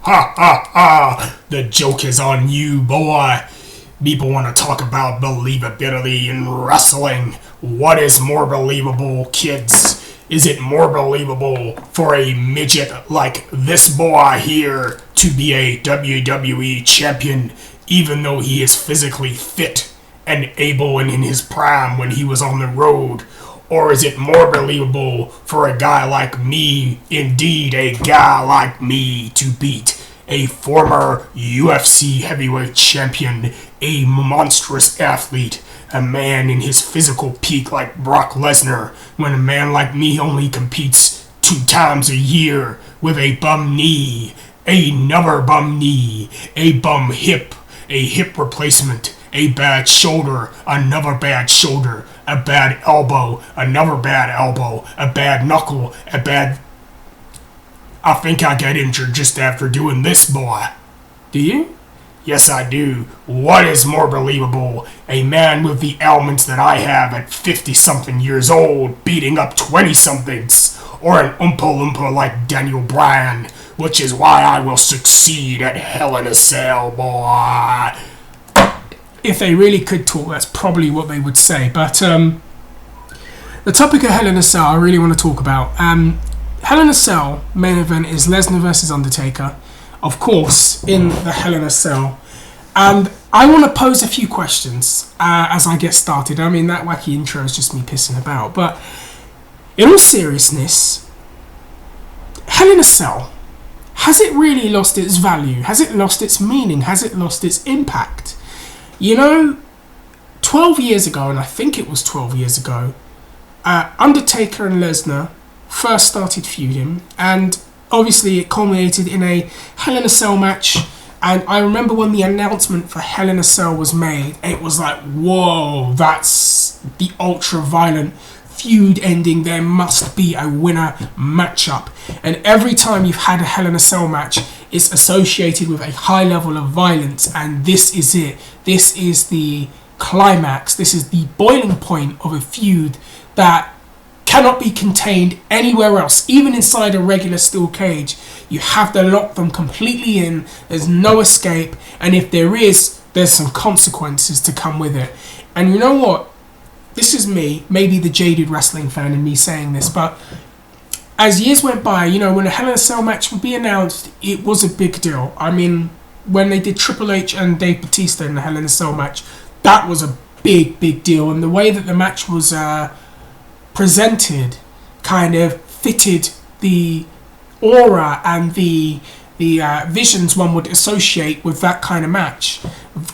Ha ha ha! The joke is on you, boy. People want to talk about believability in wrestling. What is more believable, kids? Is it more believable for a midget like this boy here to be a WWE champion, even though he is physically fit and able and in his prime when he was on the road? Or is it more believable for a guy like me, indeed a guy like me, to beat a former UFC heavyweight champion, a monstrous athlete, a man in his physical peak like Brock Lesnar, when a man like me only competes 2 times a year with a bum knee, another bum knee, a bum hip, a hip replacement, a bad shoulder, another bad shoulder, a bad elbow, another bad elbow, a bad knuckle, a bad... I think I got injured just after doing this, boy. Do you? Yes, I do. What is more believable? A man with the ailments that I have at 50-something years old beating up 20-somethings, or an Oompa Loompa like Daniel Bryan, which is why I will succeed at Hell in a Cell, boy. If they really could talk, that's probably what they would say. But the topic of Hell in a Cell I really want to talk about. Hell in a Cell main event is Lesnar versus Undertaker, of course, in the Hell in a Cell. And I want to pose a few questions as I get started. I mean, that wacky intro is just me pissing about. But in all seriousness, Hell in a Cell, has it really lost its value? Has it lost its meaning? Has it lost its impact? You know, 12 years ago, and I think it was 12 years ago, Undertaker and Lesnar first started feuding, and obviously it culminated in a Hell in a Cell match. And I remember when the announcement for Hell in a Cell was made, it was like, whoa, that's the ultra-violent feud ending. There must be a winner matchup. And every time you've had a Hell in a Cell match, it's associated with a high level of violence, and this is it. This is the climax. This is the boiling point of a feud that cannot be contained anywhere else. Even inside a regular steel cage, you have to lock them completely in. There's no escape, and if there is, there's some consequences to come with it. And you know what? This is me, maybe the jaded wrestling fan in me saying this, but as years went by, you know, when a Hell in a Cell match would be announced, it was a big deal. I mean, when they did Triple H and Dave Bautista in the Hell in a Cell match, that was a big, big deal. And the way that the match was presented kind of fitted the aura and the visions one would associate with that kind of match.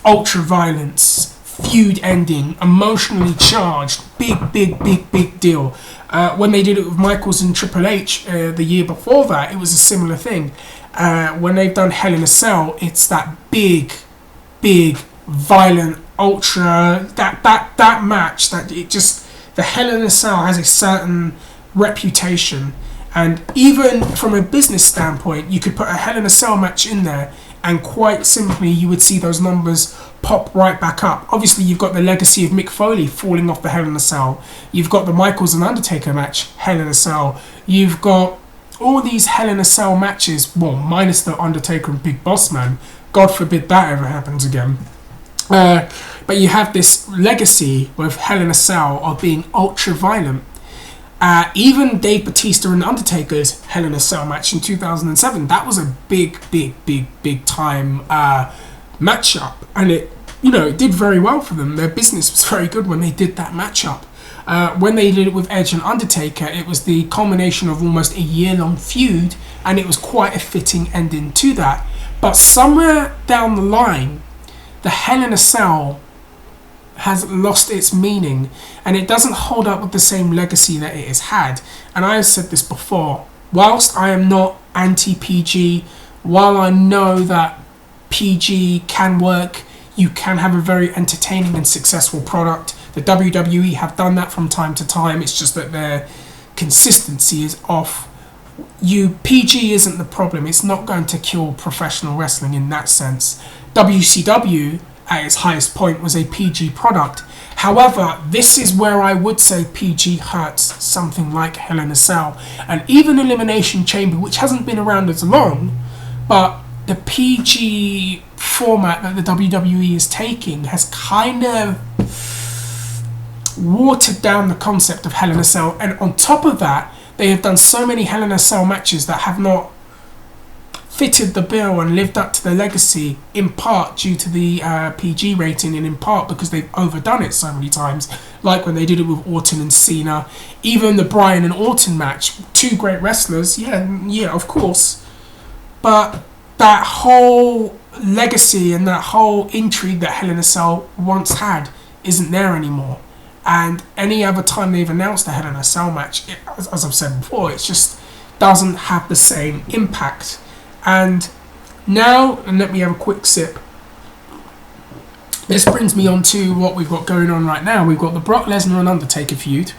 Ultra violence, feud ending, emotionally charged, big deal. When they did it with Michaels and Triple H the year before that, it was a similar thing. When they've done Hell in a Cell, it's that big violent ultra that match that it just, the Hell in a Cell has a certain reputation. And even from a business standpoint, you could put a Hell in a Cell match in there, and quite simply you would see those numbers pop right back up. Obviously, you've got the legacy of Mick Foley falling off the Hell in a Cell. You've got the Michaels and Undertaker match, Hell in a Cell. You've got all these Hell in a Cell matches, well, minus the Undertaker and Big Boss Man. God forbid that ever happens again. But you have this legacy with Hell in a Cell of being ultra violent. Even Dave Bautista and Undertaker's Hell in a Cell match in 2007, that was a big time matchup, and it did very well for them. Their business was very good when they did that matchup. When they did it with Edge and Undertaker, it was the culmination of almost a year-long feud, and it was quite a fitting ending to that. But somewhere down the line, the Hell in a Cell has lost its meaning, and it doesn't hold up with the same legacy that it has had. And I have said this before, whilst I am not anti-PG, while I know that PG can work, you can have a very entertaining and successful product. The WWE have done that from time to time. It's just that their consistency is off. PG isn't the problem. It's not going to kill professional wrestling in that sense. WCW at its highest point was a PG product. However, this is where I would say PG hurts something like Hell in a Cell. And even Elimination Chamber, which hasn't been around as long, but the PG format that the WWE is taking has kind of watered down the concept of Hell in a Cell, and on top of that, they have done so many Hell in a Cell matches that have not fitted the bill and lived up to the legacy, in part due to the PG rating and in part because they've overdone it so many times, like when they did it with Orton and Cena. Even the Bryan and Orton match, two great wrestlers, yeah, of course, but that whole legacy and that whole intrigue that Hell in a Cell once had isn't there anymore. And any other time they've announced a Hell in a Cell match, as I've said before, it just doesn't have the same impact. And now, and let me have a quick sip. This brings me on to what we've got going on right now. We've got the Brock Lesnar and Undertaker feud,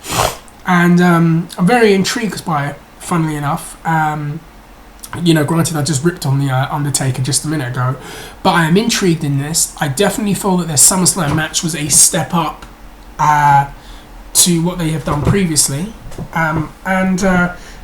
and I'm very intrigued by it. Funnily enough, granted I just ripped on the Undertaker just a minute ago, but I am intrigued in this. I definitely feel that their SummerSlam match was a step up to what they have done previously, and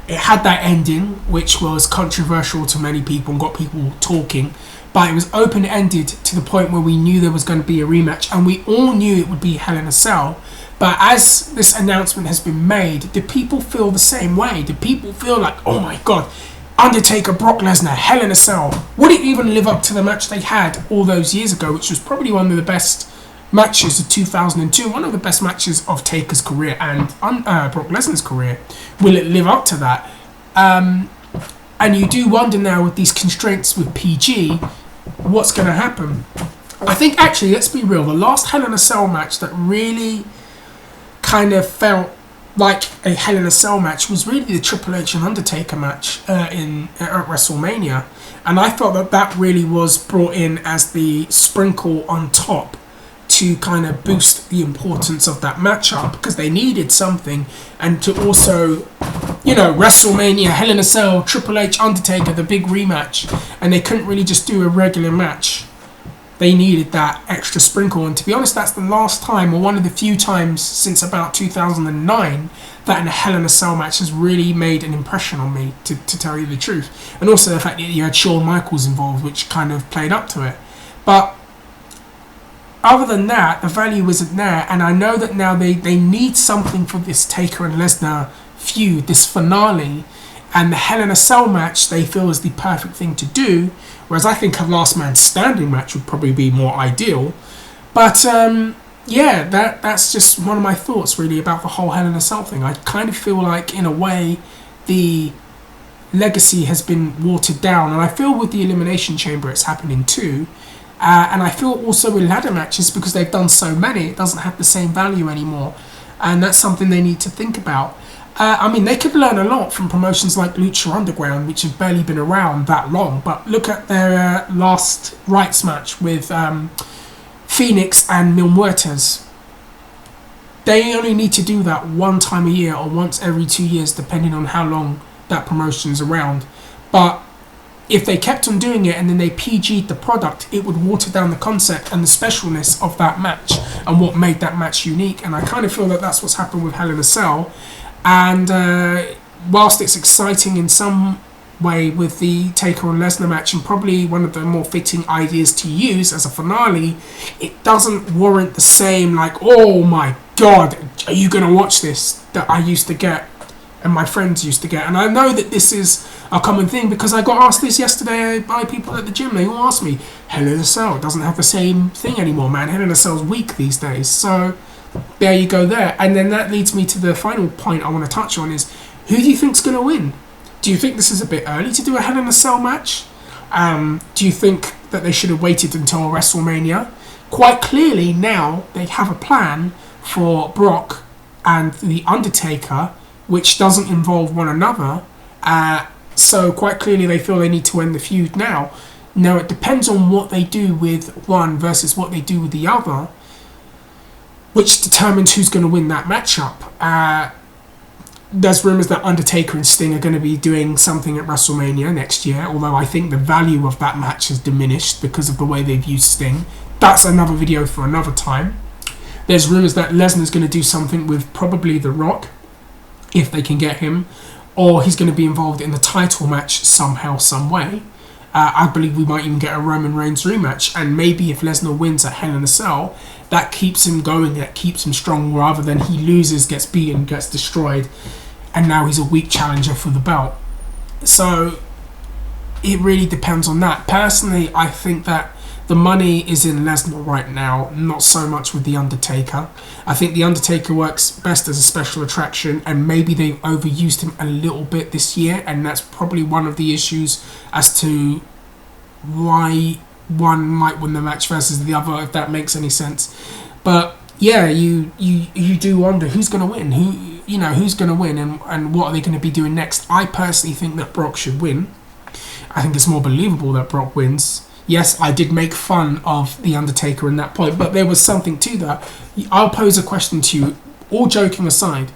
it had that ending, which was controversial to many people and got people talking, but it was open-ended to the point where we knew there was going to be a rematch, and we all knew it would be Hell in a Cell. But as this announcement has been made, do people feel the same way? Do people feel like, oh my god, Undertaker, Brock Lesnar, Hell in a Cell? Would it even live up to the match they had all those years ago, which was probably one of the best matches of 2002, one of the best matches of Taker's career and Brock Lesnar's career? Will it live up to that? And you do wonder now, with these constraints with PG, what's going to happen? I think, actually, let's be real, the last Hell in a Cell match that really kind of felt like a Hell in a Cell match was really the Triple H and Undertaker match at WrestleMania, and I felt that that really was brought in as the sprinkle on top to kind of boost the importance of that matchup, because they needed something, and to also, WrestleMania, Hell in a Cell, Triple H, Undertaker, the big rematch, and they couldn't really just do a regular match. They needed that extra sprinkle, and to be honest, that's the last time, or one of the few times since about 2009, that a Hell in a Cell match has really made an impression on me, to tell you the truth. And also the fact that you had Shawn Michaels involved, which kind of played up to it. But other than that, the value isn't there, and I know that now they need something for this Taker and Lesnar feud, this finale, and the Hell in a Cell match they feel is the perfect thing to do, whereas I think a Last Man Standing match would probably be more ideal. But that's just one of my thoughts really about the whole Hell in a Cell thing. I kind of feel like, in a way, the legacy has been watered down, and I feel with the Elimination Chamber it's happening too. And I feel also with ladder matches, because they've done so many, it doesn't have the same value anymore. And that's something they need to think about. They could learn a lot from promotions like Lucha Underground, which have barely been around that long. But look at their last rights match with Phoenix and Mil Muertes. They only need to do that one time a year or once every 2 years, depending on how long that promotion's around. But if they kept on doing it and then they PG'd the product, it would water down the concept and the specialness of that match and what made that match unique. And I kind of feel that that's what's happened with Hell in a Cell. And whilst it's exciting in some way with the Taker and Lesnar match, and probably one of the more fitting ideas to use as a finale, it doesn't warrant the same, like, oh my god, are you going to watch this, that I used to get and my friends used to get. And I know that this is a common thing, because I got asked this yesterday by people at the gym. They all asked me, Hell in a Cell doesn't have the same thing anymore, man. Hell in a Cell's weak these days. So there you go there. And then that leads me to the final point I want to touch on is, who do you think's going to win? Do you think this is a bit early to do a Hell in a Cell match? Do you think that they should have waited until WrestleMania? Quite clearly now they have a plan for Brock and The Undertaker, which doesn't involve one another. So quite clearly they feel they need to end the feud now. Now it depends on what they do with one versus what they do with the other, which determines who's going to win that matchup. There's rumours that Undertaker and Sting are going to be doing something at WrestleMania next year, although I think the value of that match has diminished because of the way they've used Sting. That's another video for another time. There's rumours that Lesnar's going to do something with probably The Rock, if they can get him, or he's going to be involved in the title match somehow, some way. I believe we might even get a Roman Reigns rematch, and maybe if Lesnar wins at Hell in a Cell, that keeps him going, that keeps him strong, rather than he loses, gets beaten, gets destroyed, and now he's a weak challenger for the belt. So it really depends on that. Personally, I think that the money is in Lesnar right now, not so much with The Undertaker. I think The Undertaker works best as a special attraction, and maybe they've overused him a little bit this year, and that's probably one of the issues as to why one might win the match versus the other, if that makes any sense. But yeah, you do wonder who's going to win, who's going to win, and what are they going to be doing next. I personally think that Brock should win. I think it's more believable that Brock wins. Yes, I did make fun of The Undertaker in that point, but there was something to that. I'll pose a question to you, all joking aside.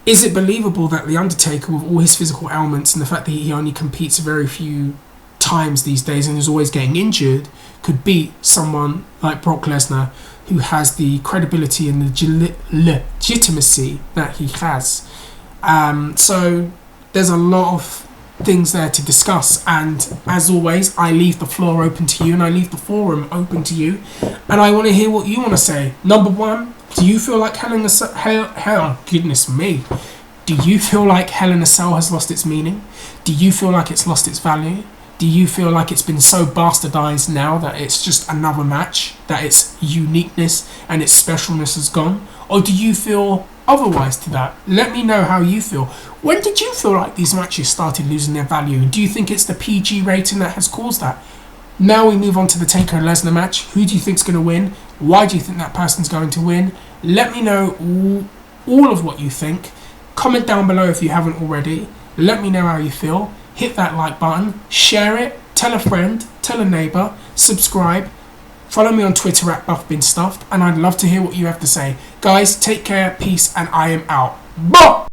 Is it believable that The Undertaker, with all his physical ailments and the fact that he only competes very few times these days and is always getting injured, could beat someone like Brock Lesnar, who has the credibility and the legitimacy that he has? So there's a lot of things there to discuss, and as always, I leave the floor open to you, and I leave the forum open to you, and I want to hear what you want to say. Number one, do you feel like Hell in a Cell, goodness me, do you feel like Hell in a Cell has lost its meaning? Do you feel like it's lost its value? Do you feel like it's been so bastardized now that it's just another match, that its uniqueness and its specialness has gone? Or do you feel otherwise to that? Let me know how you feel. When did you feel like these matches started losing their value? Do you think it's the PG rating that has caused that? Now we move on to the Taker and Lesnar match. Who do you think's going to win? Why do you think that person's going to win? Let me know all of what you think. Comment down below if you haven't already. Let me know how you feel. Hit that like button. Share it. Tell a friend. Tell a neighbour. Subscribe. Follow me on Twitter at BuffBinStuffed, and I'd love to hear what you have to say. Guys, take care, peace, and I am out. Bye!